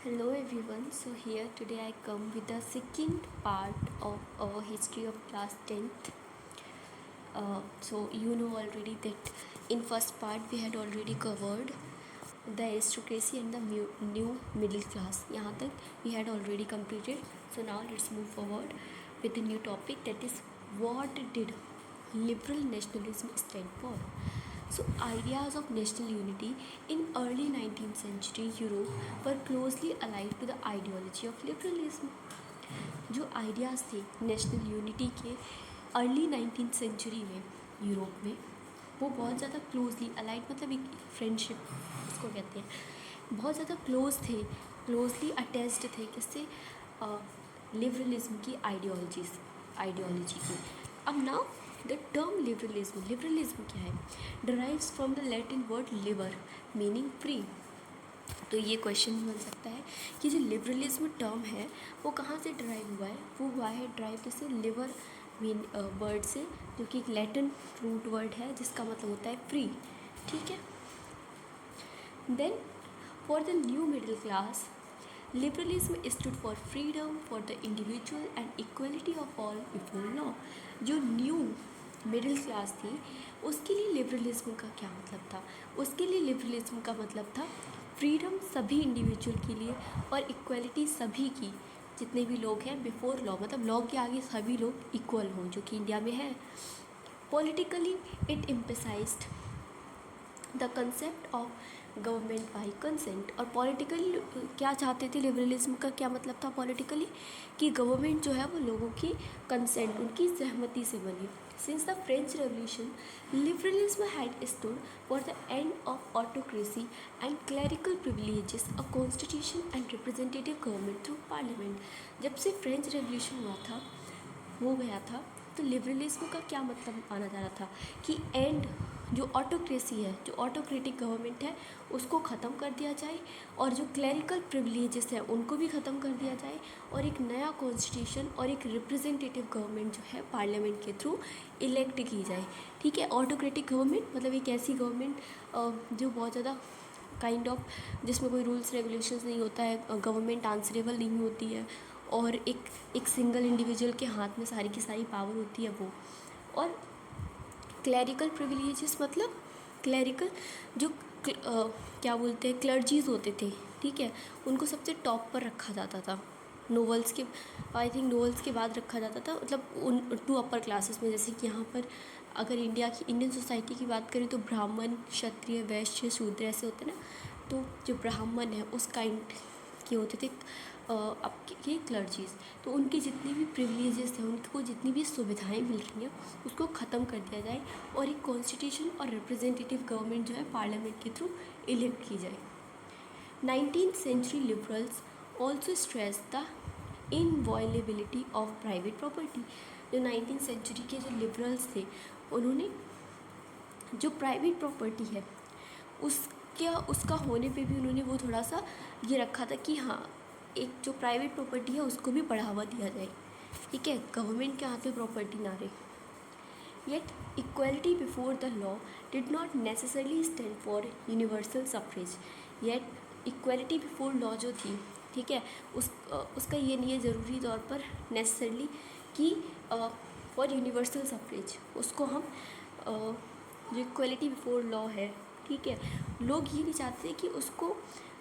Hello everyone. So here today I come with the second part of our history of class 10th. So you know already that in first part we had already covered the aristocracy and the new middle class. यहाँ तक we had already completed. So now let's move forward with the new topic, that is what did liberal nationalism stand for. So ideas of national unity in early 19th century Europe were closely allied to the ideology of liberalism. जो ideas थे national unity के early 19th century में Europe में, वो बहुत ज़्यादा closely allied, मतलब एक फ्रेंडशिप उसको कहते हैं, बहुत ज़्यादा क्लोज थे, क्लोजली अटैच्ड थे किससे, लिबरलिज्म की आइडियोलॉजी की. अब नाउ द टर्म लिबरलिज्म क्या है, derives from the Latin word liber meaning free. तो ये क्वेश्चन बन सकता है कि जो लिबरलिज्म टर्म है वो कहाँ से ड्राइव हुआ है. वो हुआ है ड्राइव जैसे लिबर वर्ड से, जो कि एक लैटिन रूट वर्ड है जिसका मतलब होता है फ्री. ठीक है. Then for the new middle class liberalism stood for freedom for the individual and equality of all before law. जो न्यू मिडिल क्लास थी उसके लिए लिबरलिज्म का क्या मतलब था, उसके लिए लिबरलिज्म का मतलब था फ्रीडम सभी इंडिविजुअल के लिए और इक्वलिटी सभी की, जितने भी लोग हैं बिफोर लॉ, मतलब लॉ के आगे सभी लोग इक्वल हों, जो कि इंडिया में है. Politically it emphasised the concept of government by consent. और पॉलिटिकली क्या चाहते थे, लिबरलिज्म का क्या मतलब था पॉलिटिकली, कि गवर्नमेंट जो है वो लोगों की कंसेंट, उनकी सहमति से बने. Since the French revolution liberalism had stood for the end of autocracy and clerical privileges, a constitution and representative government through parliament. जब से फ्रेंच रेवोल्यूशन हो गया था, तो लिबरलिज्म का क्या मतलब माना जा रहा था कि एंड जो ऑटोक्रेसी है, जो ऑटोक्रेटिक गवर्नमेंट है, उसको ख़त्म कर दिया जाए, और जो क्लरिकल प्रिविलेजेस हैं उनको भी ख़त्म कर दिया जाए, और एक नया कॉन्स्टिट्यूशन और एक रिप्रेजेंटेटिव गवर्नमेंट जो है पार्लियामेंट के थ्रू इलेक्ट की जाए. ठीक है. ऑटोक्रेटिक गवर्नमेंट मतलब एक ऐसी गवर्नमेंट जो बहुत ज़्यादा काइंड ऑफ, जिसमें कोई रूल्स रेगुलेशंस नहीं होता है, गवर्नमेंट आंसरेबल नहीं होती है, और एक सिंगल इंडिविजुअल के हाथ में सारी की सारी पावर होती है वो. और क्लैरिकल प्रिविलेजेस मतलब क्लैरिकल जो क्या बोलते हैं, क्लर्जीज होते थे. ठीक है. उनको सबसे टॉप पर रखा जाता था, नोवेल्स के, आई थिंक नोवेल्स के बाद रखा जाता था, मतलब उन टू अपर क्लासेस में. जैसे कि यहाँ पर अगर इंडियन सोसाइटी की बात करें तो ब्राह्मण, क्षत्रिय, वैश्य, शूद्र ऐसे होते हैं ना. तो जो ब्राह्मण है उस काइंड के होते थे आपके क्लर्जीज. तो उनके जितनी भी प्रिविलेजेस थे, उनको जितनी भी सुविधाएं मिल रही हैं उसको ख़त्म कर दिया जाए, और एक कॉन्स्टिट्यूशन और रिप्रेजेंटेटिव गवर्नमेंट जो है पार्लियामेंट के थ्रू इलेक्ट की जाए. 19th century liberals also stressed the inviolability of private property. जो 19th century के जो लिबरल्स थे उन्होंने जो प्राइवेट प्रॉपर्टी है उसका होने पे भी उन्होंने वो थोड़ा सा ये रखा था कि हाँ, एक जो प्राइवेट प्रॉपर्टी है उसको भी बढ़ावा दिया जाए. ठीक है. गवर्नमेंट के हाथ में प्रॉपर्टी ना रहे. Yet equality before the law did not necessarily stand for universal suffrage. Yet equality before law जो थी, ठीक है, उसका ये नहीं है ज़रूरी तौर पर नेसेसरली कि फॉर यूनिवर्सल सफरेज उसको हम जो इक्वलिटी बिफोर लॉ है, ठीक है, लोग ये नहीं चाहते कि उसको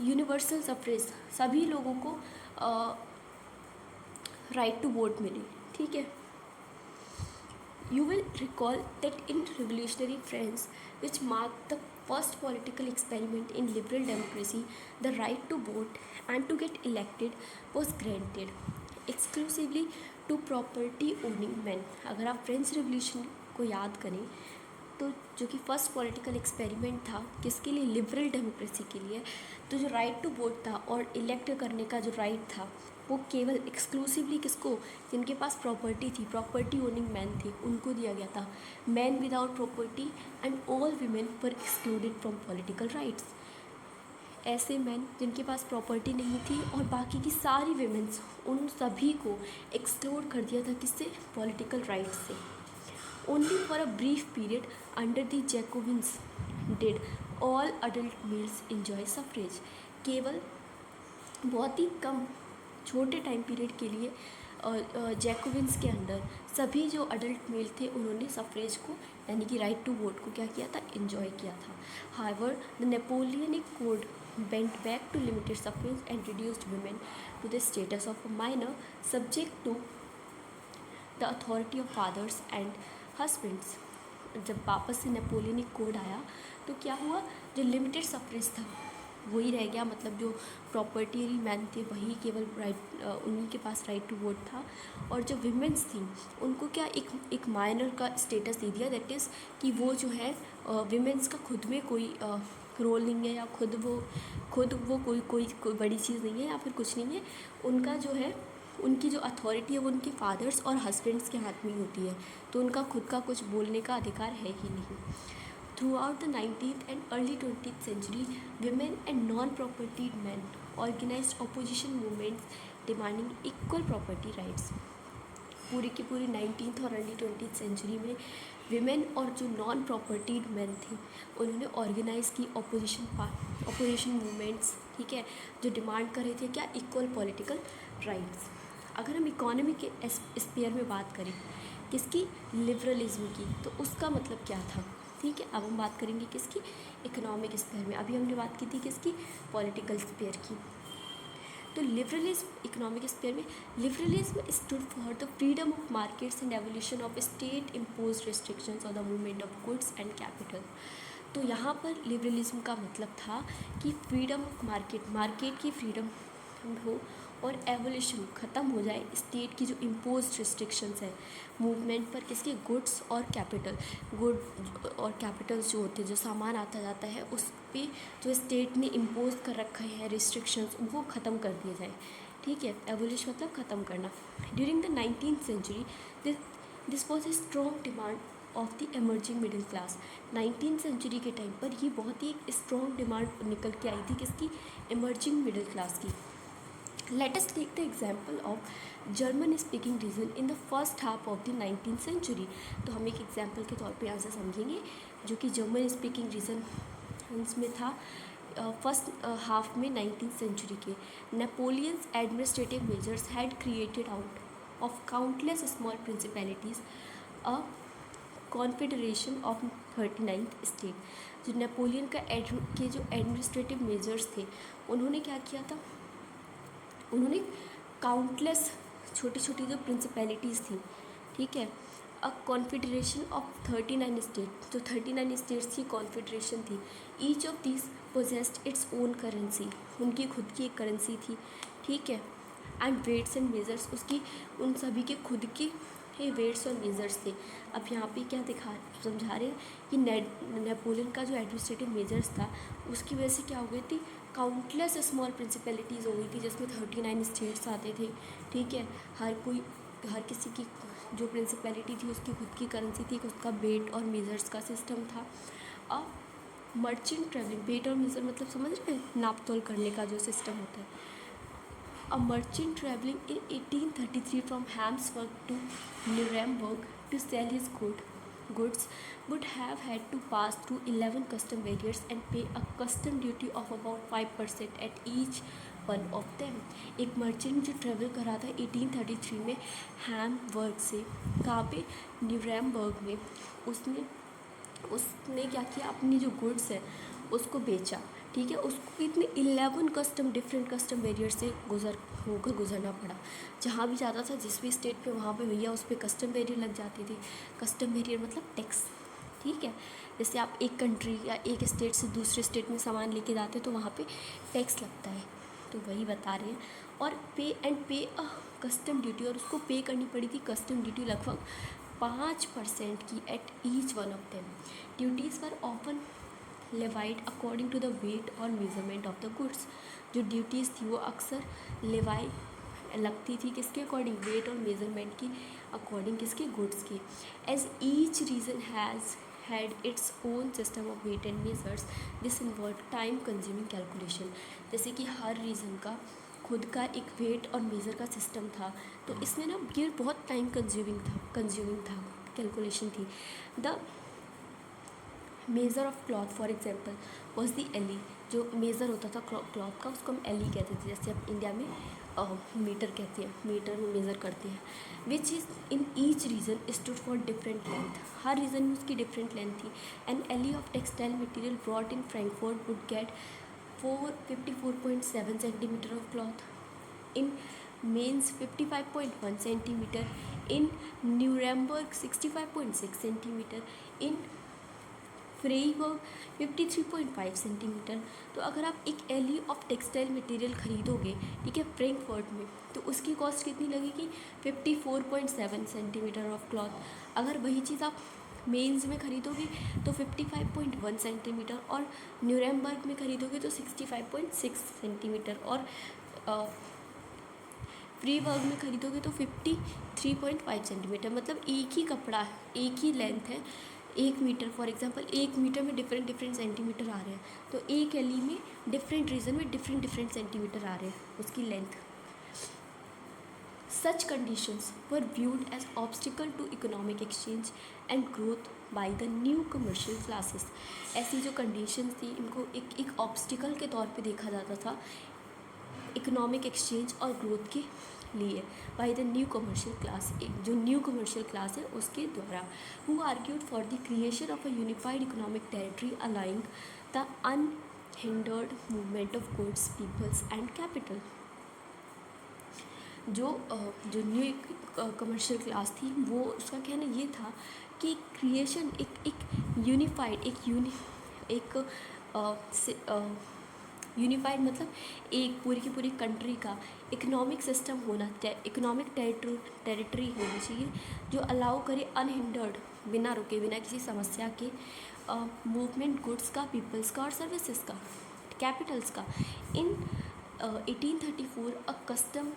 यूनिवर्सल सफरेज सभी लोगों को राइट टू वोट मिले. ठीक है. You will recall that in revolutionary France, which marked the first political experiment in liberal democracy, the right to vote and to get elected was granted exclusively to property owning men. अगर आप French revolution को याद करें तो जो कि first political experiment था किसके लिए, लिबरल डेमोक्रेसी के लिए, तो जो राइट टू वोट था और इलेक्ट करने का जो राइट था वो केवल एक्सक्लूसिवली किसको, जिनके पास प्रॉपर्टी थी, प्रॉपर्टी ओनिंग मैन थे, उनको दिया गया था. Man without property and all women were excluded from political rights. ऐसे मैन जिनके पास प्रॉपर्टी नहीं थी और बाकी की सारी वीमेंस, उन सभी को एक्सक्लूड कर दिया था किससे, पॉलिटिकल राइट्स से. Only for a brief period under the Jacobins did all adult males enjoy suffrage. केवल बहुत ही कम छोटे टाइम पीरियड के लिए जैकोबिन्स के अंडर सभी जो अडल्ट मेल थे उन्होंने सफ्रेज को यानी कि राइट टू वोट को क्या किया था, इन्जॉय किया था. However the Napoleonic code went back to limited suffrage and reduced women to the status of a minor subject to the authority of fathers and husbands. जब वापस से नेपोलियनिक कोड आया तो क्या हुआ, जो लिमिटेड सफ्रेज था वही रह गया, मतलब जो प्रॉपर्टी मैन थे वही केवल राइट, उन्हीं के पास राइट टू वोट था. और जो विमेंस थी उनको क्या एक माइनर का स्टेटस दे दिया, दैट इज़ कि वो जो है विमेंस का खुद में कोई रोल नहीं है, या खुद वो कोई बड़ी चीज़ नहीं है या फिर कुछ नहीं है. उनका जो है, उनकी जो अथॉरिटी है वो उनके फादर्स और हस्बैंड्स के हाथ में ही होती है, तो उनका खुद का कुछ बोलने का अधिकार है ही नहीं. Throughout the 19th and early 20th century, women and non-propertied men organized opposition movements demanding equal property rights. पूरी की पूरी 19th और अर्ली 20th सेंचुरी में विमेन और जो नॉन प्रॉपर्टीड मैन थे उन्होंने ऑर्गेनाइज़ की ऑपोजिशन मूवमेंट्स, ठीक है, जो डिमांड कर रहे थे क्या, इक्वल पॉलिटिकल राइट्स. अगर हम इकोनॉमी के स्पेयर में बात करें किसकी, लिबरलिज्म की, तो उसका मतलब क्या था, ठीक है. अब हम बात करेंगे किसकी, इकोनॉमिक स्पेयर में. अभी हमने बात की थी किसकी, पॉलिटिकल स्पेयर की. तो लिबरलिज्म इकोनॉमिक स्पेयर में, liberalism stood for the freedom of markets and evolution of state impose restrictions on the movement of goods and capital. तो यहाँ पर लिबरलिज्म का मतलब था कि फ्रीडम ऑफ मार्केट की फ्रीडम हो और एवोल्यूशन ख़त्म हो जाए स्टेट की जो इम्पोज रिस्ट्रिक्शंस है मूवमेंट पर, किसके, गुड्स और गुड और कैपिटल्स जो होते हैं, जो सामान आता जाता है उस पर जो स्टेट ने इम्पोज कर रखा है रिस्ट्रिक्शंस, वो ख़त्म कर दिए जाए, ठीक है. एवोल्यूशन मतलब ख़त्म करना. During the 19th century this was a strong demand of the emerging middle class. 19th century के टाइम पर ये बहुत ही स्ट्रॉन्ग डिमांड निकल के आई थी किसकी, एमर्जिंग मिडिल क्लास की. Let us take the example of German speaking region in the first half of the 19th century. तो हम एक एग्जाम्पल के तौर पे यहाँ से समझेंगे जो कि जर्मन स्पीकिंग रीजन में था फर्स्ट हाफ में 19th सेंचुरी के. Napoleon's administrative measures had created out of countless small principalities a confederation of 39 state. जो नेपोलियन के जो एडमिनिस्ट्रेटिव मेजर्स थे उन्होंने क्या किया था, उन्होंने काउंटलेस छोटी छोटी जो प्रिंसिपैलिटीज़ थी, ठीक है, अ कॉन्फेडरेशन ऑफ 39 स्टेट, जो 39 स्टेट्स की कॉन्फेडरेशन थी. Each of these possessed its own currency, उनकी खुद की एक करेंसी थी, ठीक है. एंड वेट्स एंड मेजर्स, उसकी उन सभी के खुद के वेट्स और मेजर्स थे. अब यहाँ पे क्या समझा रहे हैं कि नेपोलियन का जो एडमिनिस्ट्रेटिव मेजर्स था उसकी वजह से क्या हो गई थी, काउंटलेस स्मॉल प्रिंसिपैलिटीज़ हो गई थी जिसमें 39 स्टेट्स आते थे, ठीक है. हर किसी की जो प्रिंसिपैलिटी थी उसकी खुद की करेंसी थी, उसका वेट और मेजर्स का सिस्टम था. अब मर्चेंट ट्रेवलिंग, वेट और मेजर मतलब समझ रहे हैं, नाप तोल करने का जो सिस्टम होता है. A merchant traveling in 1833 from Habsburg to Nuremberg to sell his goods would have had to pass through 11 custom barriers and pay a custom duty of about 5% at each one of them. एक merchant जो travel कर रहा था 1833 में Hamburg से कहाँ पे, Nuremberg में, उसने क्या किया, अपनी जो गुड्स है उसको बेचा, ठीक है. उसको इतने 11 डिफरेंट कस्टम बैरियर से गुजरना पड़ा. जहाँ भी जाता था जिस भी स्टेट पे, वहाँ पे भैया उस पर कस्टम बैरियर लग जाते थे. कस्टम बैरियर मतलब टैक्स, ठीक है. जैसे आप एक कंट्री या एक स्टेट से दूसरे स्टेट में सामान लेके जाते तो वहाँ पे टैक्स लगता है, तो वही बता रहे हैं. और पे अ कस्टम ड्यूटी, और उसको पे करनी पड़ी थी कस्टम ड्यूटी लगभग 5% की at each one of them. Duties were often levied according to the weight और मेजरमेंट ऑफ द गुड्स. जो ड्यूटीज़ थी वो अक्सर लेवाई लगती थी किसके अकॉर्डिंग, वेट और मेजरमेंट की अकॉर्डिंग, किसके, गुड्स की. As each region has had its own system of weight and measures, this involve time consuming calculation. जैसे कि हर रीजन का खुद का एक वेट और मेज़र का सिस्टम था, तो इसमें ना ये बहुत टाइम कंज्यूमिंग था, कैलकुलेशन थी. The measure of cloth for example was the ellie. जो मेज़र होता था क्लॉथ का उसको हम एली कहते थे, जैसे अब इंडिया में मीटर कहते हैं, मीटर में मेज़र करते हैं। Which is in each region stood for different length, हर रीजन में उसकी डिफरेंट लेंथ थी। An ell of textile material brought in Frankfurt would get 454.7 centimetre of cloth, in Mainz 55.1 centimeter, in Nuremberg 65.6 centimeter, in Freiburg 53.5 centimetre. तो अगर आप एक ell of textile material ख़रीदोगे, ठीक है, फ्रैंकफर्ट में, तो उसकी कॉस्ट कितनी लगेगी? 54.7 सेंटीमीटर ऑफ क्लॉथ। अगर वही चीज़ आप मेंस में ख़रीदोगे तो 55.1 सेंटीमीटर, और न्यूरेमबर्ग में ख़रीदोगे तो 65.6 सेंटीमीटर, और फ्रीबर्ग में ख़रीदोगे तो 53.5 सेंटीमीटर। मतलब एक ही कपड़ा है, एक ही लेंथ है, 1 मीटर, फॉर एग्जांपल 1 मीटर में डिफरेंट सेंटीमीटर आ रहे हैं, तो एक एली में डिफरेंट रीजन में डिफरेंट सेंटीमीटर आ रहे हैं उसकी length. Such conditions were viewed as obstacle to economic exchange and growth by the new commercial classes. ऐसी जो कंडीशंस थी, इनको एक ऑब्स्टिकल के तौर पे देखा जाता था इकोनॉमिक एक्सचेंज और ग्रोथ के लिए by the new commercial class, एक जो न्यू कमर्शियल क्लास है उसके द्वारा। Who argued for the creation of a unified economic territory allowing the unhindered movement of goods, peoples and capital. जो न्यू कमर्शियल क्लास थी, वो उसका कहना ये था कि क्रिएशन एक यूनिफाइड यूनिफाइड मतलब एक पूरी की पूरी कंट्री का इकोनॉमिक सिस्टम होना, इकोनॉमिक टेरिटरी होनी चाहिए जो अलाउ करे अनहिंडर्ड, बिना रुके, बिना किसी समस्या के, मूवमेंट गुड्स का, पीपल्स का और सर्विसेज का, कैपिटल्स का। इन 1834 अ कस्टम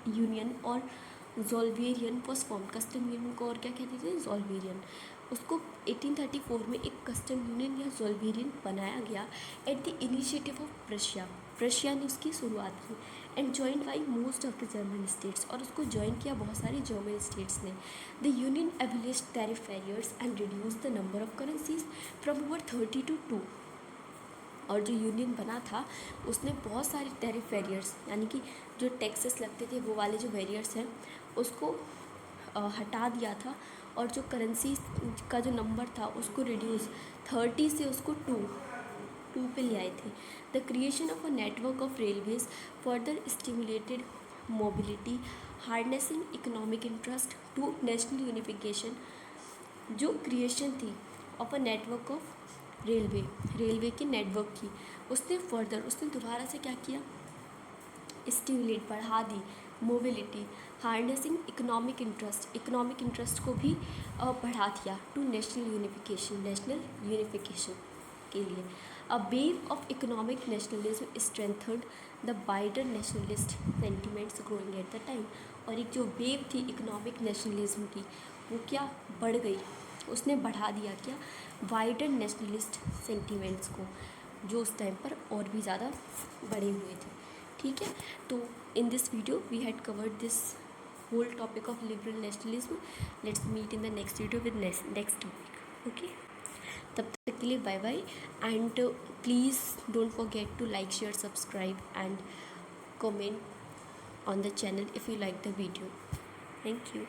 यूनियन और ज़ोल्वेरियन वॉज फॉर्म। कस्टम यूनियन को और क्या कहते थे? ज़ोल्वेरियन। उसको 1834 में एक कस्टम यूनियन या ज़ोल्वेरियन बनाया गया at the initiative of Prussia ने उसकी शुरुआत की, and join by most of the German states, और उसको ज्वाइन किया बहुत सारे जर्मन स्टेट्स ने। The union abolished tariff barriers and reduce the number of currencies from over 30 to 2। और जो यूनियन बना था उसने बहुत सारे टैरिफ बैरियर्स, यानी कि जो टैक्सेस लगते थे वो वाले जो बैरियर्स हैं उसको हटा दिया था, और जो करेंसी का जो नंबर था उसको रिड्यूस 30 से उसको 2 पे ले आए थे। The creation of a network of railways further stimulated mobility, harnessing economic interest to national unification. जो क्रिएशन थी of a network of railway के नेटवर्क की, उसने दोबारा से क्या किया? स्टिमुलेट, बढ़ा दी मोबिलिटी, हार्नेसिंग इकोनॉमिक इंटरेस्ट को भी बढ़ा दिया टू नेशनल यूनिफिकेशन के लिए। A wave of economic nationalism strengthened the wider nationalist sentiments growing at the time. और एक जो वेव थी इकोनॉमिक नेशनलिज्म की, वो क्या बढ़ गई, उसने बढ़ा दिया क्या? वाइडर नेशनलिस्ट सेंटिमेंट्स को, जो उस टाइम पर और भी ज़्यादा बढ़े हुए थे। ठीक है, तो in this video we had covered this whole topic of liberal nationalism. Let's meet in the next video with next topic. Okay, तब तक के लिए bye bye, and please don't forget to like, share, subscribe and comment on the channel if you like the video. Thank you.